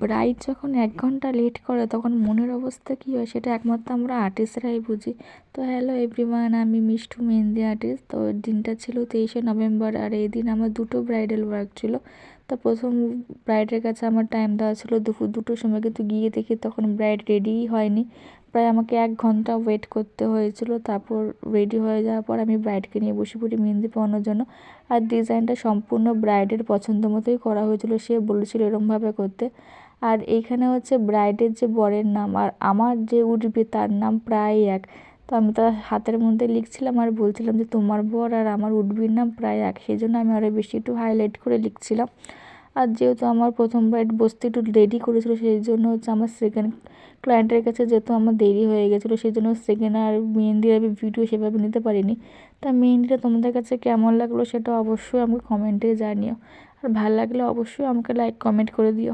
Bride যখন 1 ঘন্টা late করে তখন মনের অবস্থা কী হয় সেটা একমাত্র আমরা আর্টিস্টরাই বুঝি। তো হ্যালো এভরিওয়ান, আমি মিষ্টু, মেহেন্দি আর্টিস্ট। তো দিনটা ছিল 23শে নভেম্বর, আর এই দিন আমার দুটো ব্রাইডাল ওয়ার্ক ছিল। তো প্রথম ব্রাইডের কাছে আমার টাইম দেওয়া ছিল দুপুর 2টোর সময়, কিন্তু গিয়ে দেখি তখন ব্রাইড রেডিই হয়নি। প্রায় আমাকে 1 ঘন্টা ওয়েট করতে হয়েছিল। তারপর রেডি হয়ে যাওয়ার পর আমি ব্রাইডকে নিয়ে বসে পড়ি মেহেন্দি পরানোর জন্য। আর ডিজাইনটা সম্পূর্ণ ব্রাইডের পছন্দ মতোই করা হয়েছিল, সে বলেছিল এরমভাবে করতে। আর এইখানে হচ্ছে ব্রাইডের যে বরের নাম আর আমার যে উঠবে তার নাম প্রায় এক। তো আমি তার হাতের মধ্যে লিখছিলাম আর বলছিলাম যে তোমার বর আর আমার উঠবির নাম প্রায় এক, সেই জন্য আমি আরও বেশি একটু হাইলাইট করে লিখছিলাম। আর যেহেতু আমার প্রথম ব্রাইড বসতে একটু দেরি করেছিল, সেই জন্য হচ্ছে আমার সেকেন্ড ক্লায়েন্টের কাছে যেহেতু আমার দেরি হয়ে গেছিলো, সেই জন্য সেকেন্ড আর মেহেন্দির আমি ভিডিও সেভাবে নিতে পারিনি। তা মেহেন্দিটা তোমাদের কাছে কেমন লাগলো সেটা অবশ্যই আমাকে কমেন্টে জানিও। আর ভালো লাগলে অবশ্যই আমাকে লাইক কমেন্ট করে দিও।